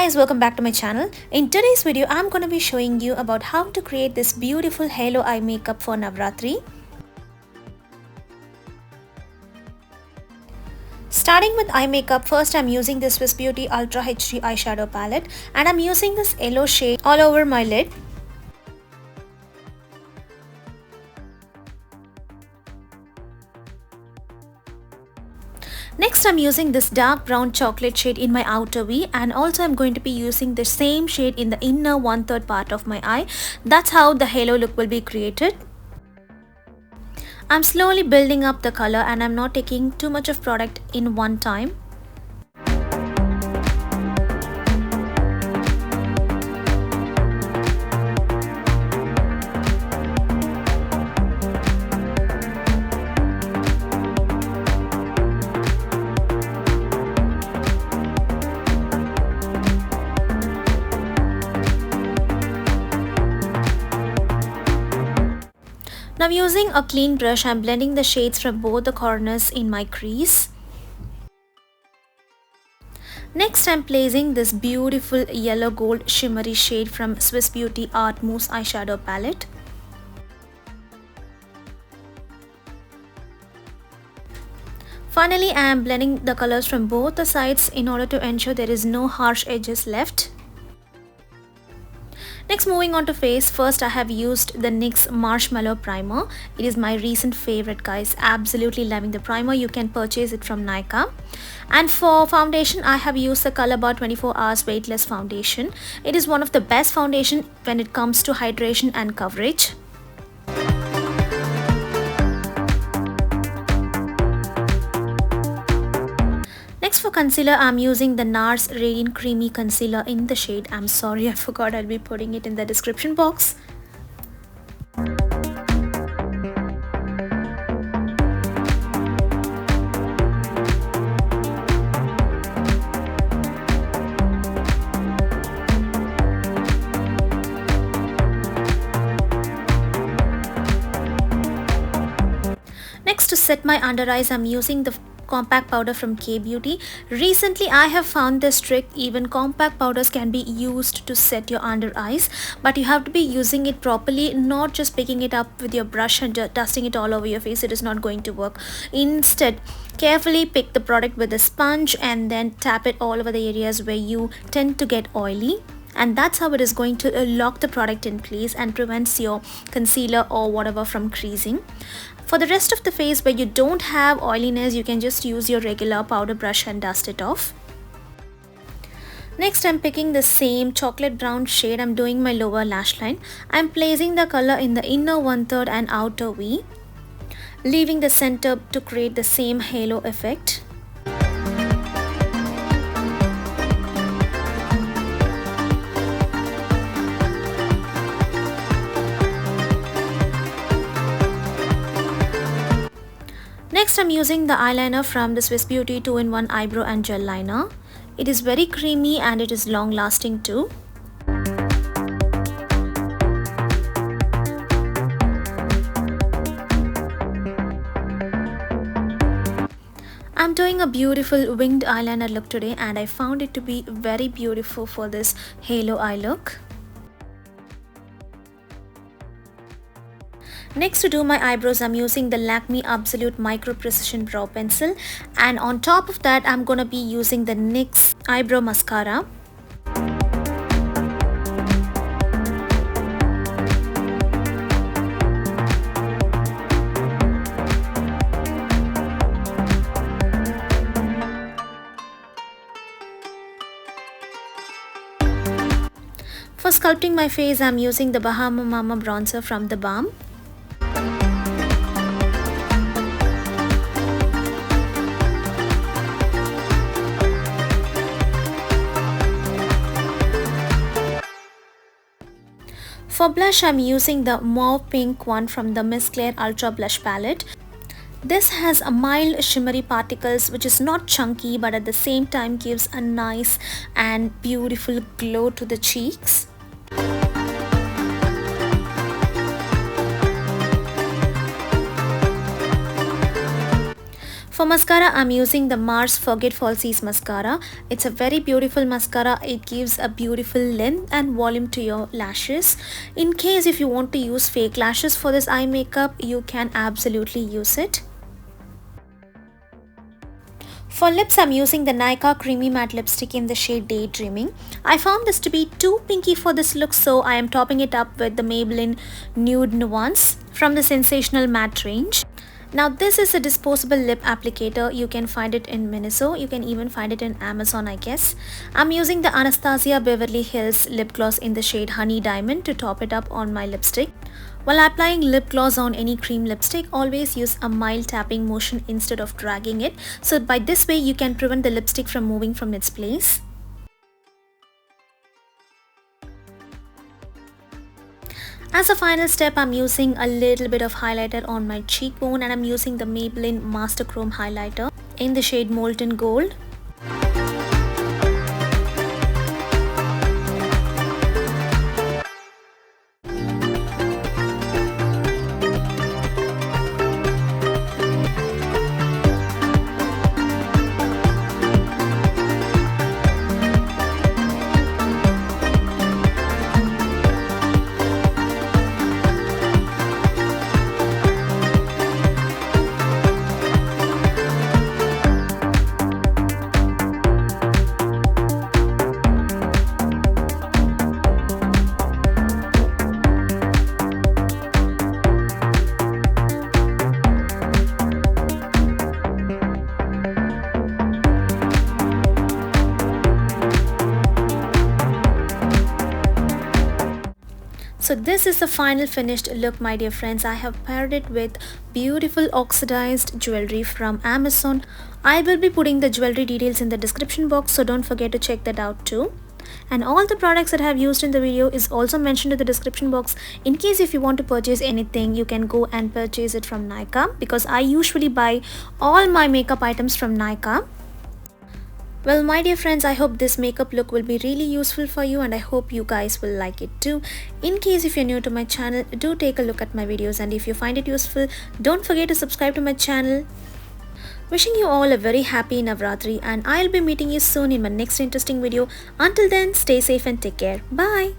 guys, welcome back to my channel. In today's video, I'm going to be showing you about how to create this beautiful halo eye makeup for Navratri. Starting with eye makeup, first I'm using this Swiss Beauty Ultra HD eyeshadow palette and I'm using this yellow shade all over my lid. Next, I'm using this dark brown chocolate shade in my outer V, and also I'm going to be using the same shade in the inner 1/3 part of my eye. That's how the halo look will be created. I'm slowly building up the color and I'm not taking too much of product in one time. Now using a clean brush, I'm blending the shades from both the corners in my crease. Next, I'm placing this beautiful yellow gold shimmery shade from Swiss Beauty Art Mousse eyeshadow palette. Finally, I am blending the colors from both the sides in order to ensure there is no harsh edges left. Next, moving on to face, first I have used the NYX Marshmallow Primer. It is my recent favorite, guys. Absolutely loving the primer. You can purchase it from Nykaa. And for foundation, I have used the Colorbar 24 Hours Weightless Foundation. It is one of the best foundation when it comes to hydration and coverage. Next, for concealer, I'm using the Nars Radiant Creamy Concealer in the shade. I'm sorry, I forgot. I'll be putting it in the description box. Next, to set my under eyes, I'm using the compact powder from K Beauty. Recently, I have found this trick. Even compact powders can be used to set your under eyes, but you have to be using it properly, not just picking it up with your brush and dusting it all over your face. It is not going to work. Instead, carefully pick the product with a sponge and then tap it all over the areas where you tend to get oily. And that's how it is going to lock the product in place and prevents your concealer or whatever from creasing. For the rest of the face where you don't have oiliness, you can just use your regular powder brush and dust it off. Next, I'm picking the same chocolate brown shade. I'm doing my lower lash line. I'm placing the color in the inner 1/3 and outer V, leaving the center to create the same halo effect. Next, I'm using the eyeliner from the Swiss Beauty 2-in-1 eyebrow and gel liner. It is very creamy and it is long lasting too. I'm doing a beautiful winged eyeliner look today and I found it to be very beautiful for this halo eye look. Next, to do my eyebrows, I'm using the Lakme Absolute Micro Precision Brow Pencil, and on top of that I'm gonna be using the NYX Eyebrow Mascara. For sculpting my face, I'm using the Bahama bronzer from the Balm. For blush, I'm using the mauve pink one from the Miss Claire Ultra Blush Palette. This has a mild shimmery particles which is not chunky but at the same time gives a nice and beautiful glow to the cheeks. For mascara, I'm using the Nars Forget Falsies mascara. It's a very beautiful mascara. It gives a beautiful length and volume to your lashes. In case if you want to use fake lashes for this eye makeup, you can absolutely use it. For lips, I'm using the Nykaa Creamy Matte Lipstick in the shade Daydreaming. I found this to be too pinky for this look, so I am topping it up with the Maybelline Nude Nuance from the Sensational Matte range. Now this is a disposable lip applicator. You can find it in Miniso. You can even find it in Amazon, I guess. I'm using the Anastasia Beverly Hills lip gloss in the shade Honey Diamond to top it up on my lipstick. While applying lip gloss on any cream lipstick, always use a mild tapping motion instead of dragging it. So by this way, you can prevent the lipstick from moving from its place. As a final step, I'm using a little bit of highlighter on my cheekbone, and I'm using the Maybelline Master Chrome highlighter in the shade Molten Gold. So this is the final finished look, my dear friends. I have paired it with beautiful oxidized jewelry from Amazon. I will be putting the jewelry details in the description box, so don't forget to check that out too. And all the products that I have used in the video is also mentioned in the description box. In case if you want to purchase anything, you can go and purchase it from Nykaa, because I usually buy all my makeup items from Nykaa. Well, my dear friends, I hope this makeup look will be really useful for you, and I hope you guys will like it too. In case if you're new to my channel, do take a look at my videos, and if you find it useful, don't forget to subscribe to my channel. Wishing you all a very happy Navratri, and I'll be meeting you soon in my next interesting video. Until then, stay safe and take care. Bye!